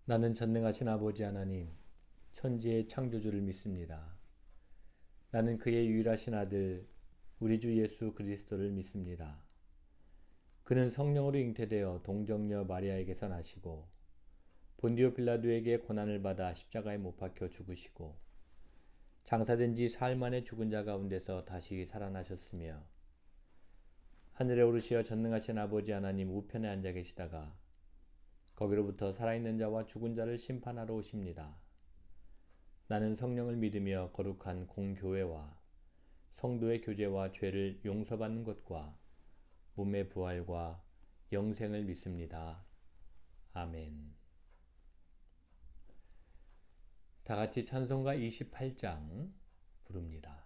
나는 전능하신 아버지 하나님, 천지의 창조주를 믿습니다. 나는 그의 유일하신 아들, 우리 주 예수 그리스도를 믿습니다. 그는 성령으로 잉태되어 동정녀 마리아에게서 나시고 본디오 빌라도에게 고난을 받아 십자가에 못 박혀 죽으시고 장사된 지 사흘 만에 죽은 자 가운데서 다시 살아나셨으며 하늘에 오르시어 전능하신 아버지 하나님 우편에 앉아 계시다가 거기로부터 살아있는 자와 죽은 자를 심판하러 오십니다. 나는 성령을 믿으며 거룩한 공교회와 성도의 교제와 죄를 용서받는 것과 몸의 부활과 영생을 믿습니다. 아멘. 다 같이 찬송가 28장 부릅니다.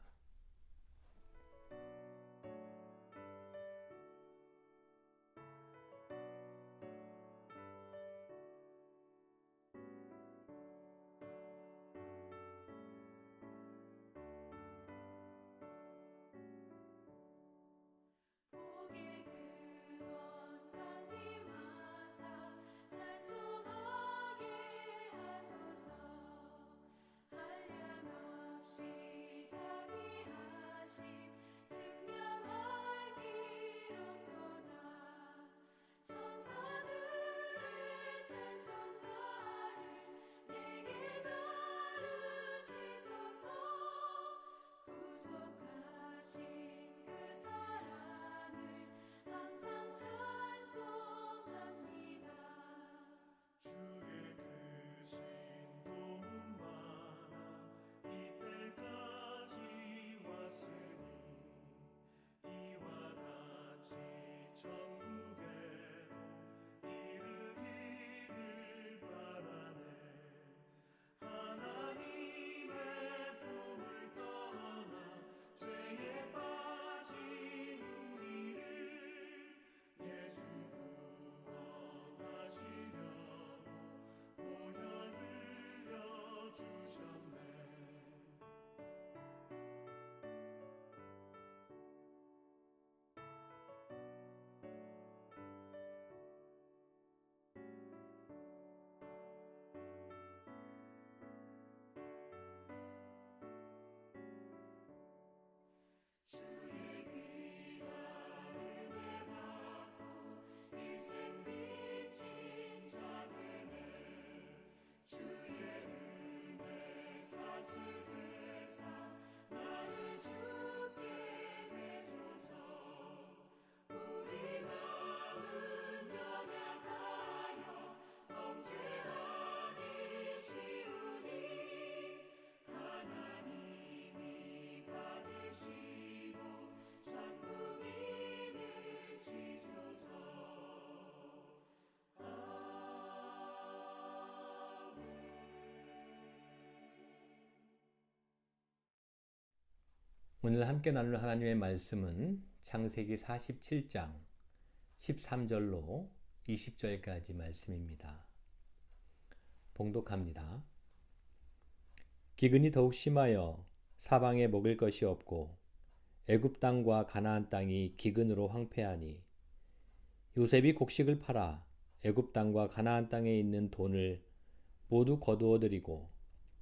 오늘 함께 나눌 하나님의 말씀은 창세기 47장 13절로 20절까지 말씀입니다. 봉독합니다. 기근이 더욱 심하여 사방에 먹을 것이 없고 애굽 땅과 가나안 땅이 기근으로 황폐하니 요셉이 곡식을 팔아 애굽 땅과 가나안 땅에 있는 돈을 모두 거두어 들이고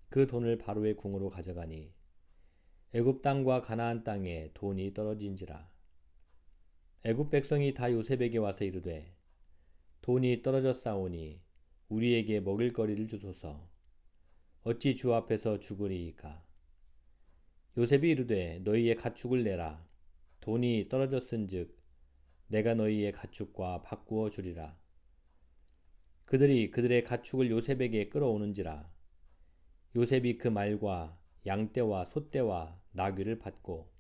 그 돈을 바로의 궁으로 가져가니 애굽 땅과 가나안 땅에 돈이 떨어진지라. 애굽 백성이 다 요셉에게 와서 이르되 돈이 떨어졌사오니 우리에게 먹을 거리를 주소서. 어찌 주 앞에서 죽으리이까. 요셉이 이르되 너희의 가축을 내라. 돈이 떨어졌은즉 내가 너희의 가축과 바꾸어 주리라. 그들이 그들의 가축을 요셉에게 끌어오는지라. 요셉이 그 말과 양떼와 소떼와 나귀를 받고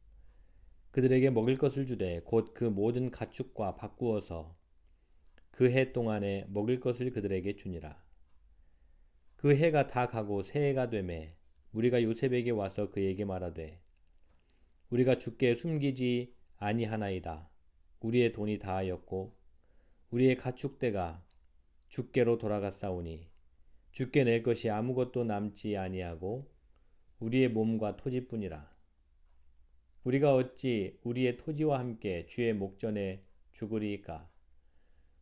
그들에게 먹을 것을 주되 곧 그 모든 가축과 바꾸어서 그 해 동안에 먹을 것을 그들에게 주니라. 그 해가 다 가고 새해가 되매 우리가 요셉에게 와서 그에게 말하되 우리가 주께 숨기지 아니하나이다. 우리의 돈이 다하였고 우리의 가축대가 주께로 돌아갔사오니 주께 낼 것이 아무것도 남지 아니하고 우리의 몸과 토지뿐이라. 우리가 어찌 우리의 토지와 함께 주의 목전에 죽으리이까.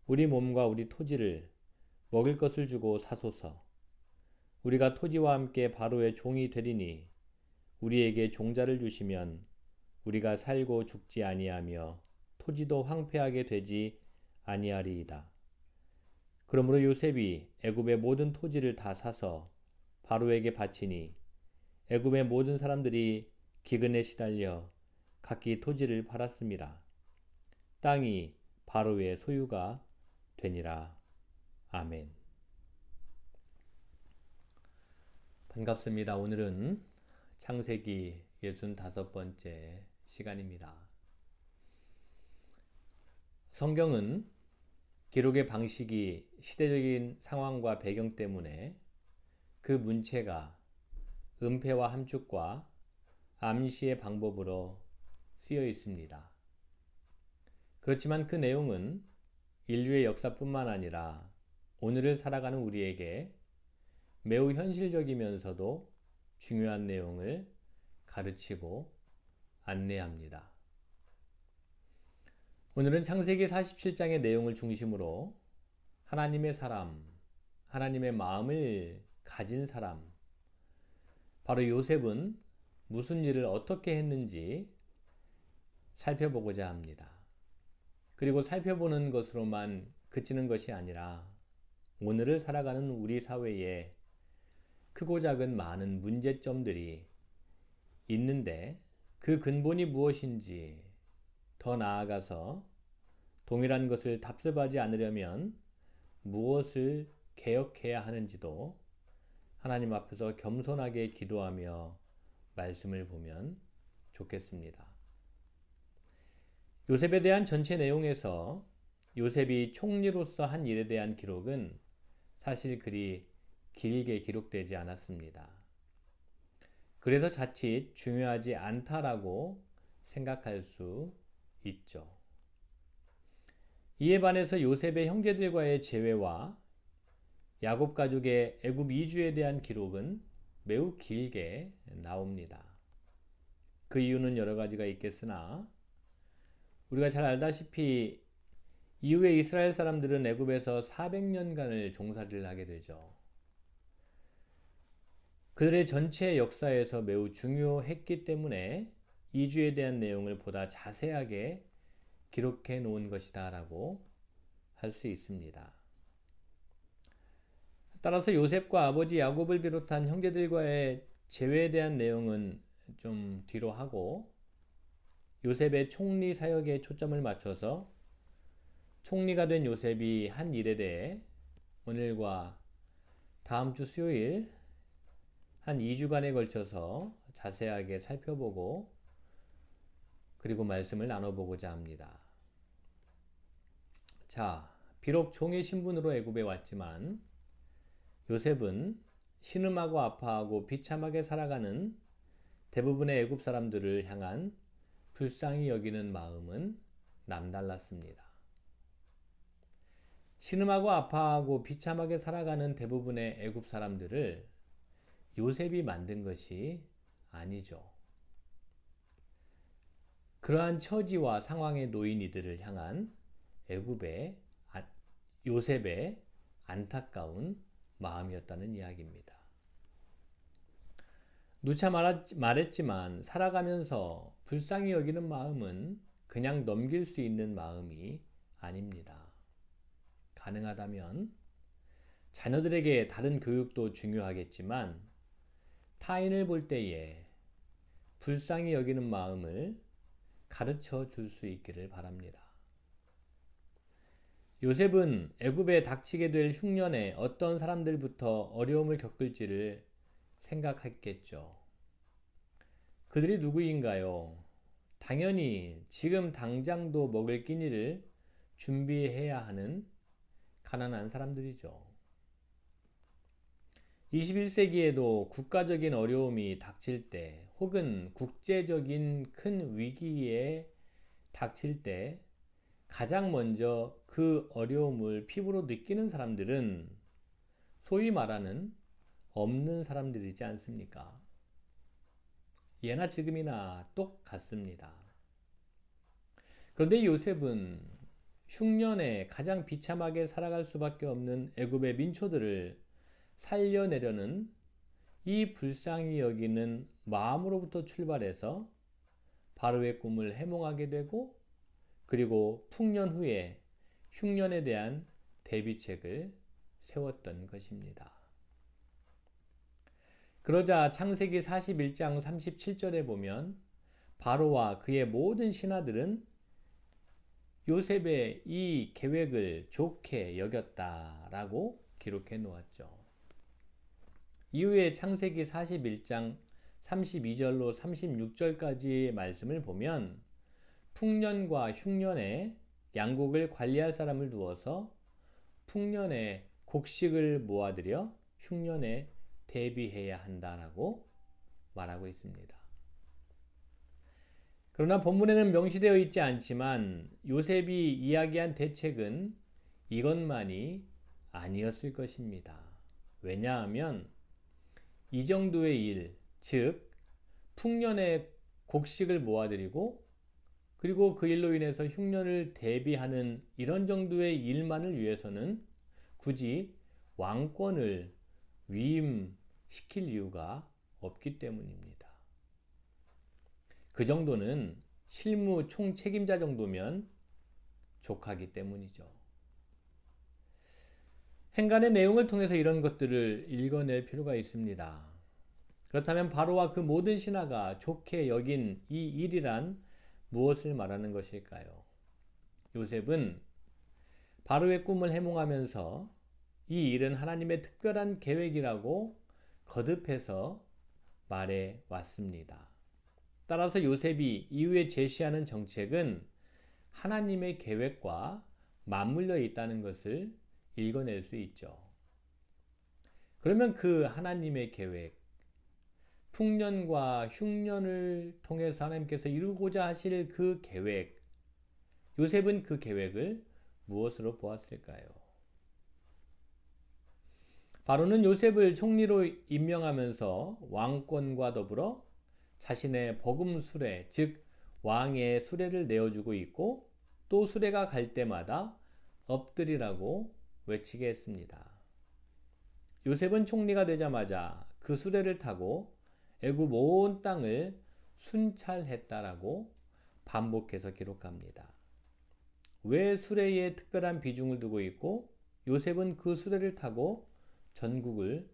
우리 몸과 우리 토지를 먹을 것을 주고 사소서. 우리가 토지와 함께 바로의 종이 되리니 우리에게 종자를 주시면 우리가 살고 죽지 아니하며 토지도 황폐하게 되지 아니하리이다. 그러므로 요셉이 애굽의 모든 토지를 다 사서 바로에게 바치니 애굽의 모든 사람들이 기근에 시달려 각기 토지를 팔았습니다. 땅이 바로의 소유가 되니라. 아멘. 반갑습니다. 오늘은 창세기 65번째 시간입니다. 성경은 기록의 방식이 시대적인 상황과 배경 때문에 그 문체가 음패와 함축과 암시의 방법으로 쓰여 있습니다. 그렇지만 그 내용은 인류의 역사뿐만 아니라 오늘을 살아가는 우리에게 매우 현실적이면서도 중요한 내용을 가르치고 안내합니다. 오늘은 창세기 47장의 내용을 중심으로 하나님의 사람, 하나님의 마음을 가진 사람, 바로 요셉은 무슨 일을 어떻게 했는지 살펴보고자 합니다. 그리고 살펴보는 것으로만 그치는 것이 아니라 오늘을 살아가는 우리 사회에 크고 작은 많은 문제점들이 있는데 그 근본이 무엇인지, 더 나아가서 동일한 것을 답습하지 않으려면 무엇을 개혁해야 하는지도 하나님 앞에서 겸손하게 기도하며 말씀을 보면 좋겠습니다. 요셉에 대한 전체 내용에서 요셉이 총리로서 한 일에 대한 기록은 사실 그리 길게 기록되지 않았습니다. 그래서 자칫 중요하지 않다라고 생각할 수 있죠. 이에 반해서 요셉의 형제들과의 재회와 야곱 가족의 애굽 이주에 대한 기록은 매우 길게 나옵니다. 그 이유는 여러 가지가 있겠으나 우리가 잘 알다시피 이후에 이스라엘 사람들은 애굽에서 400년간을 종살이를 하게 되죠. 그들의 전체 역사에서 매우 중요했기 때문에 이주에 대한 내용을 보다 자세하게 기록해 놓은 것이다 라고 할 수 있습니다. 따라서 요셉과 아버지 야곱을 비롯한 형제들과의 재회에 대한 내용은 좀 뒤로 하고 요셉의 총리 사역에 초점을 맞춰서 총리가 된 요셉이 한 일에 대해 오늘과 다음 주 수요일 한 2주간에 걸쳐서 자세하게 살펴보고 그리고 말씀을 나눠보고자 합니다. 자, 비록 종의 신분으로 애굽에 왔지만 요셉은 신음하고 아파하고 비참하게 살아가는 대부분의 애굽 사람들을 향한 불쌍히 여기는 마음은 남달랐습니다. 신음하고 아파하고 비참하게 살아가는 대부분의 애굽 사람들을 요셉이 만든 것이 아니죠. 그러한 처지와 상황에 놓인 이들을 향한 애굽의 요셉의 안타까운 마음이었다는 이야기입니다. 누차 말했지만 살아가면서 불쌍히 여기는 마음은 그냥 넘길 수 있는 마음이 아닙니다. 가능하다면 자녀들에게 다른 교육도 중요하겠지만 타인을 볼 때에 불쌍히 여기는 마음을 가르쳐 줄 수 있기를 바랍니다. 요셉은 애굽에 닥치게 될 흉년에 어떤 사람들부터 어려움을 겪을지를 생각했겠죠. 그들이 누구인가요? 당연히 지금 당장도 먹을 끼니를 준비해야 하는 가난한 사람들이죠. 21세기에도 국가적인 어려움이 닥칠 때 혹은 국제적인 큰 위기에 닥칠 때 가장 먼저 그 어려움을 피부로 느끼는 사람들은 소위 말하는 없는 사람들이지 않습니까? 예나 지금이나 똑같습니다. 그런데 요셉은 흉년에 가장 비참하게 살아갈 수밖에 없는 애굽의 민초들을 살려내려는 이 불쌍히 여기는 마음으로부터 출발해서 바로의 꿈을 해몽하게 되고, 그리고 풍년 후에 흉년에 대한 대비책을 세웠던 것입니다. 그러자 창세기 41장 37절에 보면 바로와 그의 모든 신하들은 요셉의 이 계획을 좋게 여겼다라고 기록해 놓았죠. 이후에 창세기 41장 32절로 36절까지의 말씀을 보면 풍년과 흉년에 양곡을 관리할 사람을 두어서 풍년에 곡식을 모아들여 흉년에 대비해야 한다라고 말하고 있습니다. 그러나 본문에는 명시되어 있지 않지만 요셉이 이야기한 대책은 이것만이 아니었을 것입니다. 왜냐하면 이 정도의 일, 즉 풍년에 곡식을 모아들이고 그리고 그 일로 인해서 흉년을 대비하는 이런 정도의 일만을 위해서는 굳이 왕권을 위임시킬 이유가 없기 때문입니다. 그 정도는 실무 총책임자 정도면 족하기 때문이죠. 행간의 내용을 통해서 이런 것들을 읽어낼 필요가 있습니다. 그렇다면 바로와 그 모든 신하가 좋게 여긴 이 일이란 무엇을 말하는 것일까요? 요셉은 바로의 꿈을 해몽하면서 이 일은 하나님의 특별한 계획이라고 거듭해서 말해 왔습니다. 따라서 요셉이 이후에 제시하는 정책은 하나님의 계획과 맞물려 있다는 것을 읽어낼 수 있죠. 그러면 그 하나님의 계획, 풍년과 흉년을 통해서 하나님께서 이루고자 하실 그 계획, 요셉은 그 계획을 무엇으로 보았을까요? 바로는 요셉을 총리로 임명하면서 왕권과 더불어 자신의 버금 수레, 즉 왕의 수레를 내어주고 있고 또 수레가 갈 때마다 엎드리라고 외치게 했습니다. 요셉은 총리가 되자마자 그 수레를 타고 애굽 온 땅을 순찰했다라고 반복해서 기록합니다. 왜 수레에 특별한 비중을 두고 있고 요셉은 그 수레를 타고 전국을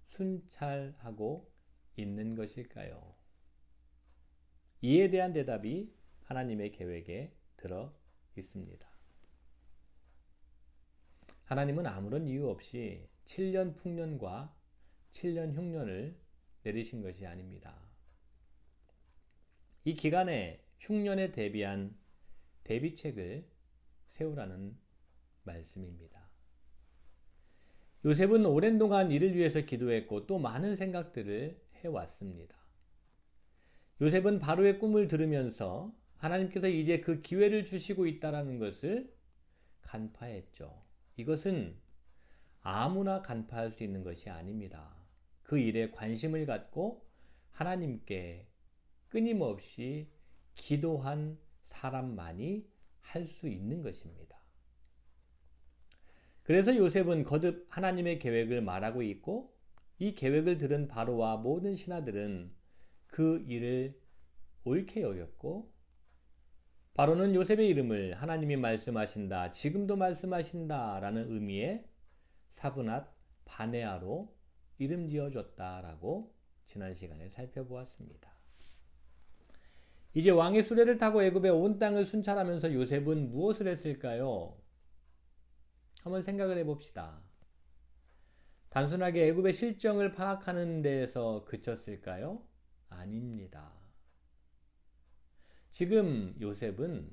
순찰하고 있는 것일까요? 이에 대한 대답이 하나님의 계획에 들어 있습니다. 하나님은 아무런 이유 없이 7년 풍년과 7년 흉년을 내리신 것이 아닙니다. 이 기간에 흉년에 대비한 대비책을 세우라는 말씀입니다. 요셉은 오랜 동안 이를 위해서 기도했고 또 많은 생각들을 해왔습니다. 요셉은 바로의 꿈을 들으면서 하나님께서 이제 그 기회를 주시고 있다는 것을 간파했죠. 이것은 아무나 간파할 수 있는 것이 아닙니다. 그 일에 관심을 갖고 하나님께 끊임없이 기도한 사람만이 할 수 있는 것입니다. 그래서 요셉은 거듭 하나님의 계획을 말하고 있고 이 계획을 들은 바로와 모든 신하들은 그 일을 옳게 여겼고 바로는 요셉의 이름을 하나님이 말씀하신다, 지금도 말씀하신다 라는 의미의 사브낫 바네아로 이름 지어줬다라고 지난 시간에 살펴보았습니다. 이제 왕의 수레를 타고 애굽의 온 땅을 순찰하면서 요셉은 무엇을 했을까요? 한번 생각을 해봅시다. 단순하게 애굽의 실정을 파악하는 데에서 그쳤을까요? 아닙니다. 지금 요셉은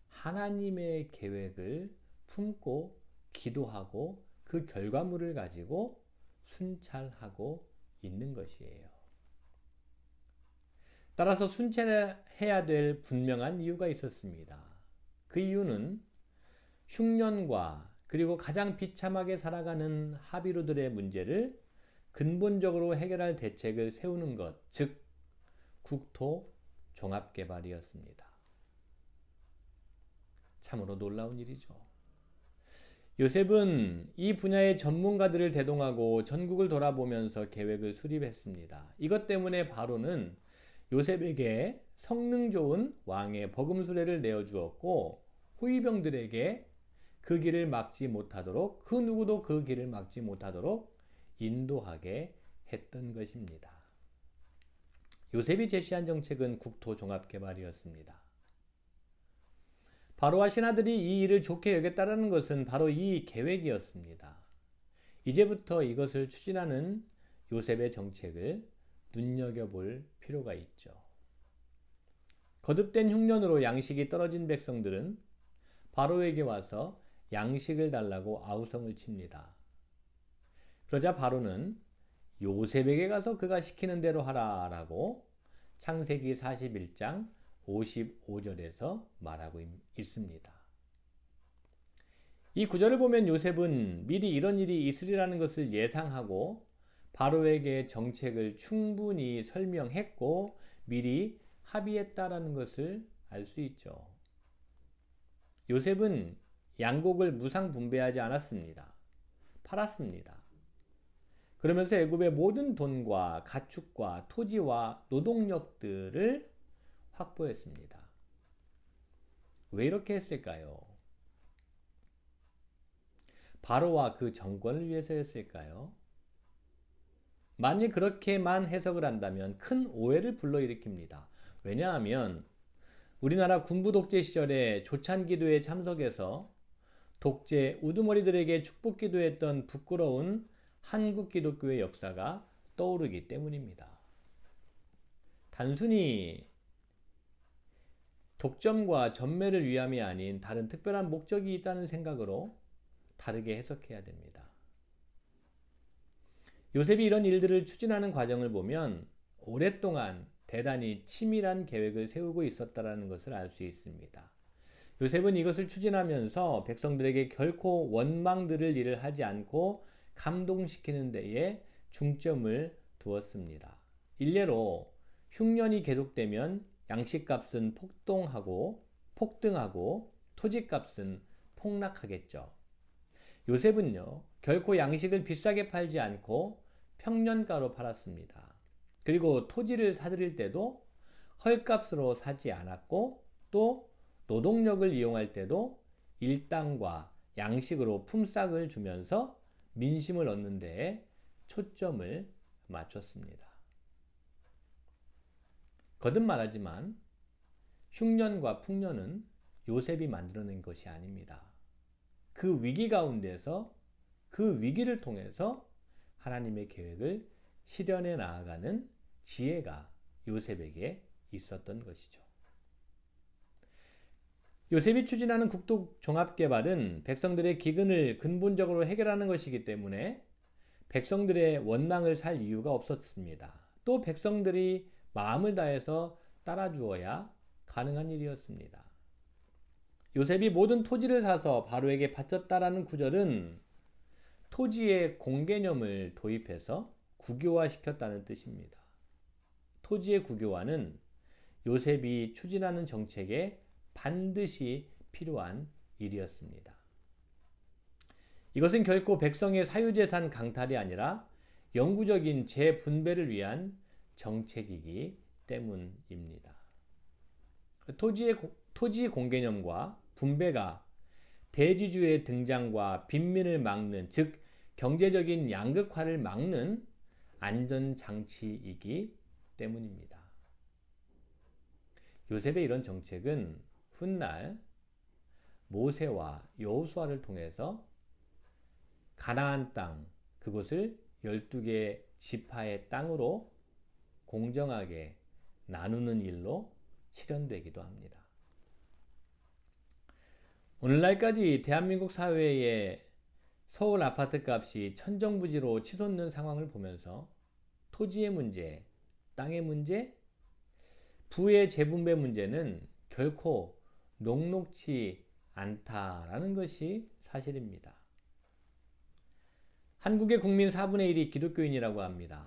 하나님의 계획을 품고 기도하고 그 결과물을 가지고 순찰하고 있는 것이에요. 따라서 순찰해야 될 분명한 이유가 있었습니다. 그 이유는 흉년과 그리고 가장 비참하게 살아가는 하비루들의 문제를 근본적으로 해결할 대책을 세우는 것, 즉 국토 종합개발이었습니다. 참으로 놀라운 일이죠. 요셉은 이 분야의 전문가들을 대동하고 전국을 돌아보면서 계획을 수립했습니다. 이것 때문에 바로는 요셉에게 성능 좋은 왕의 버금 수레를 내어주었고 호위병들에게 그 길을 막지 못하도록, 그 누구도 그 길을 막지 못하도록 인도하게 했던 것입니다. 요셉이 제시한 정책은 국토종합개발이었습니다. 바로와 신하들이 이 일을 좋게 여겼다는 것은 바로 이 계획이었습니다. 이제부터 이것을 추진하는 요셉의 정책을 눈여겨볼 필요가 있죠. 거듭된 흉년으로 양식이 떨어진 백성들은 바로에게 와서 양식을 달라고 아우성을 칩니다. 그러자 바로는 요셉에게 가서 그가 시키는 대로 하라 라고 창세기 41장 55절에서 말하고 있습니다. 이 구절을 보면 요셉은 미리 이런 일이 있으리라는 것을 예상하고 바로에게 정책을 충분히 설명했고 미리 합의했다라는 것을 알 수 있죠. 요셉은 양곡을 무상분배하지 않았습니다. 팔았습니다. 그러면서 애굽의 모든 돈과 가축과 토지와 노동력들을 확보했습니다. 왜 이렇게 했을까요? 바로와 그 정권을 위해서였을까요? 만일 그렇게만 해석을 한다면 큰 오해를 불러일으킵니다. 왜냐하면 우리나라 군부 독재 시절에 조찬기도에 참석해서 독재 우두머리들에게 축복 기도했던 부끄러운 한국 기독교의 역사가 떠오르기 때문입니다. 단순히 독점과 전매를 위함이 아닌 다른 특별한 목적이 있다는 생각으로 다르게 해석해야 됩니다. 요셉이 이런 일들을 추진하는 과정을 보면 오랫동안 대단히 치밀한 계획을 세우고 있었다는 것을 알 수 있습니다. 요셉은 이것을 추진하면서 백성들에게 결코 원망들을 일을 하지 않고 감동시키는 데에 중점을 두었습니다. 일례로 흉년이 계속되면 양식값은 폭등하고 토지값은 폭락하겠죠. 요셉은요, 결코 양식을 비싸게 팔지 않고 평년가로 팔았습니다. 그리고 토지를 사들일 때도 헐값으로 사지 않았고 또 노동력을 이용할 때도 일당과 양식으로 품삯을 주면서 민심을 얻는 데에 초점을 맞췄습니다. 거듭 말하지만 흉년과 풍년은 요셉이 만들어낸 것이 아닙니다. 그 위기 가운데서 그 위기를 통해서 하나님의 계획을 실현해 나아가는 지혜가 요셉에게 있었던 것이죠. 요셉이 추진하는 국토종합개발은 백성들의 기근을 근본적으로 해결하는 것이기 때문에 백성들의 원망을 살 이유가 없었습니다. 또 백성들이 마음을 다해서 따라주어야 가능한 일이었습니다. 요셉이 모든 토지를 사서 바로에게 바쳤다라는 구절은 토지의 공개념을 도입해서 국유화시켰다는 뜻입니다. 토지의 국유화는 요셉이 추진하는 정책에 반드시 필요한 일이었습니다. 이것은 결코 백성의 사유재산 강탈이 아니라 영구적인 재분배를 위한 정책이기 때문입니다. 토지 공개념과 분배가 대지주의 등장과 빈민을 막는, 즉 경제적인 양극화를 막는 안전장치이기 때문입니다. 요셉의 이런 정책은 훗날 모세와 여호수아를 통해서 가나안 땅, 그곳을 12개 지파의 땅으로 공정하게 나누는 일로 실현되기도 합니다. 오늘날까지 대한민국 사회의 서울 아파트 값이 천정부지로 치솟는 상황을 보면서 토지의 문제, 땅의 문제, 부의 재분배 문제는 결코 녹록지 않다라는 것이 사실입니다. 한국의 국민 4분의 1이 기독교인이라고 합니다.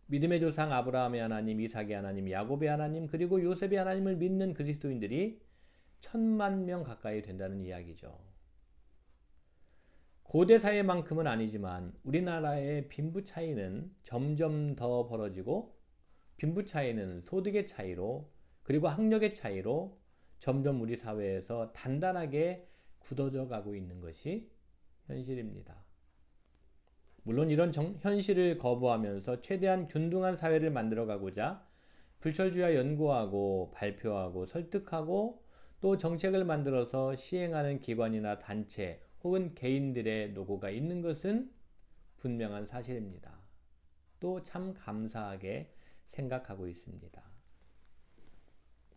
믿음의 조상 아브라함의 하나님, 이삭의 하나님, 야곱의 하나님, 그리고 요셉의 하나님을 믿는 그리스도인들이 1000만 명 가까이 된다는 이야기죠. 고대 사회만큼은 아니지만 우리나라의 빈부 차이는 점점 더 벌어지고 빈부 차이는 소득의 차이로 그리고 학력의 차이로 점점 우리 사회에서 단단하게 굳어져 가고 있는 것이 현실입니다. 물론 이런 현실을 거부하면서 최대한 균등한 사회를 만들어가고자 불철주야 연구하고 발표하고 설득하고 또 정책을 만들어서 시행하는 기관이나 단체 혹은 개인들의 노고가 있는 것은 분명한 사실입니다. 또 참 감사하게 생각하고 있습니다.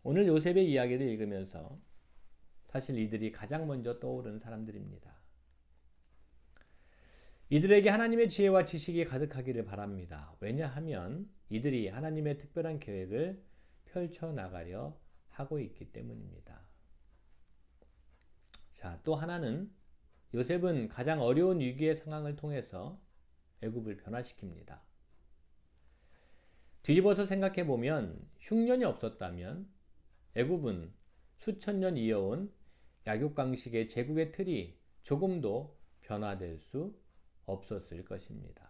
오늘 요셉의 이야기를 읽으면서 사실 이들이 가장 먼저 떠오른 사람들입니다. 이들에게 하나님의 지혜와 지식이 가득하기를 바랍니다. 왜냐하면 이들이 하나님의 특별한 계획을 펼쳐나가려 하고 있기 때문입니다. 자, 또 하나는 요셉은 가장 어려운 위기의 상황을 통해서 애굽을 변화시킵니다. 뒤집어서 생각해 보면 흉년이 없었다면 애굽은 수천 년 이어온 약육강식의 제국의 틀이 조금도 변화될 수 없었을 것입니다.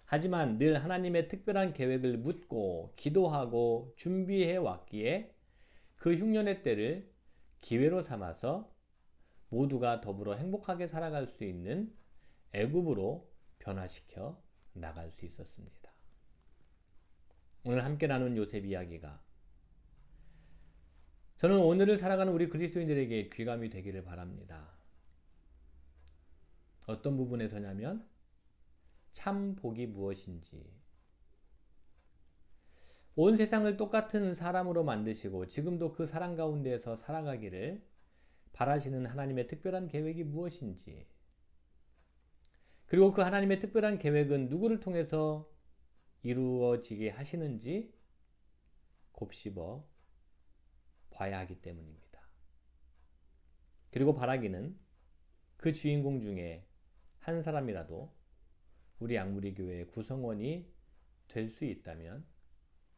하지만 늘 하나님의 특별한 계획을 묻고 기도하고 준비해 왔기에 그 흉년의 때를 기회로 삼아서 모두가 더불어 행복하게 살아갈 수 있는 애굽으로 변화시켜 나갈 수 있었습니다. 오늘 함께 나눈 요셉 이야기가 저는 오늘을 살아가는 우리 그리스도인들에게 귀감이 되기를 바랍니다. 어떤 부분에서냐면 참 복이 무엇인지, 온 세상을 똑같은 사람으로 만드시고 지금도 그 사람 가운데에서 살아가기를 바라시는 하나님의 특별한 계획이 무엇인지, 그리고 그 하나님의 특별한 계획은 누구를 통해서 이루어지게 하시는지 곱씹어 봐야 하기 때문입니다. 그리고 바라기는 그 주인공 중에 한 사람이라도 우리 양무리 교회의 구성원이 될 수 있다면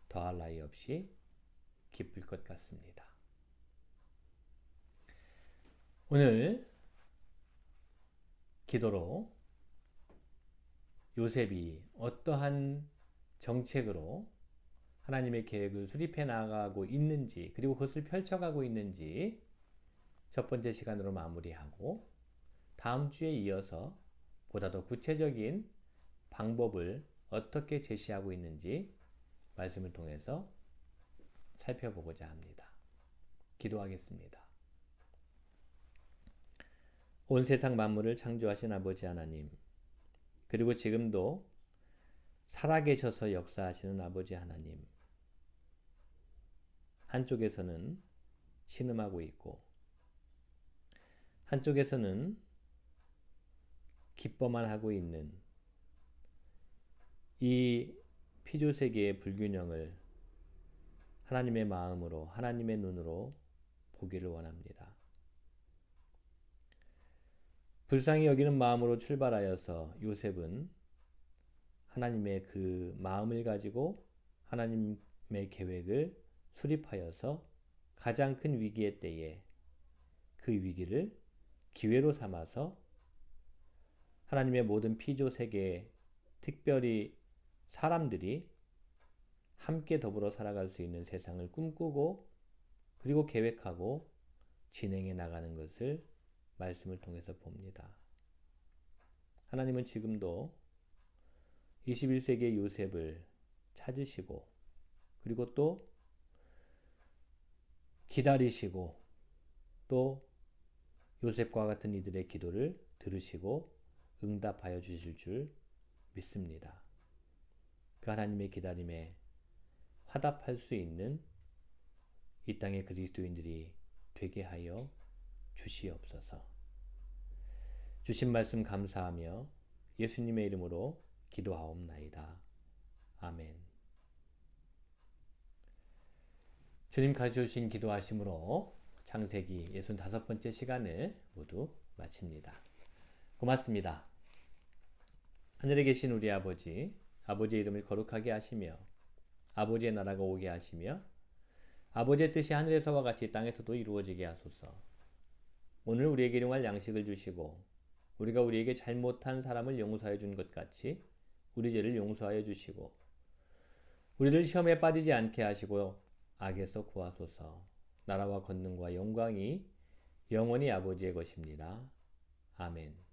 더할 나위 없이 기쁠 것 같습니다. 오늘 기도로 요셉이 어떠한 정책으로 하나님의 계획을 수립해 나가고 있는지 그리고 그것을 펼쳐가고 있는지 첫 번째 시간으로 마무리하고 다음 주에 이어서 보다 더 구체적인 방법을 어떻게 제시하고 있는지 말씀을 통해서 살펴보고자 합니다. 기도하겠습니다. 온 세상 만물을 창조하신 아버지 하나님, 그리고 지금도 살아계셔서 역사하시는 아버지 하나님, 한쪽에서는 신음하고 있고 한쪽에서는 기뻐만 하고 있는 이 피조세계의 불균형을 하나님의 마음으로 하나님의 눈으로 보기를 원합니다. 불쌍히 여기는 마음으로 출발하여서 요셉은 하나님의 그 마음을 가지고 하나님의 계획을 수립하여서 가장 큰 위기의 때에 그 위기를 기회로 삼아서 하나님의 모든 피조 세계에 특별히 사람들이 함께 더불어 살아갈 수 있는 세상을 꿈꾸고 그리고 계획하고 진행해 나가는 것을 말씀을 통해서 봅니다. 하나님은 지금도 21세기의 요셉을 찾으시고 그리고 또 기다리시고 또 요셉과 같은 이들의 기도를 들으시고 응답하여 주실 줄 믿습니다. 그 하나님의 기다림에 화답할 수 있는 이 땅의 그리스도인들이 되게 하여 주시옵소서. 주신 말씀 감사하며 예수님의 이름으로 기도하옵나이다. 아멘. 주님 가르쳐주신 기도하심으로 창세기 65번째 시간을 모두 마칩니다. 고맙습니다. 하늘에 계신 우리 아버지, 아버지의 이름을 거룩하게 하시며 아버지의 나라가 오게 하시며 아버지의 뜻이 하늘에서와 같이 땅에서도 이루어지게 하소서. 오늘 우리에게 일용할 양식을 주시고 우리가 우리에게 잘못한 사람을 용서해 준 것 같이 우리 죄를 용서하여 주시고 우리를 시험에 빠지지 않게 하시고 악에서 구하소서. 나라와 권능과 영광이 영원히 아버지의 것입니다. 아멘.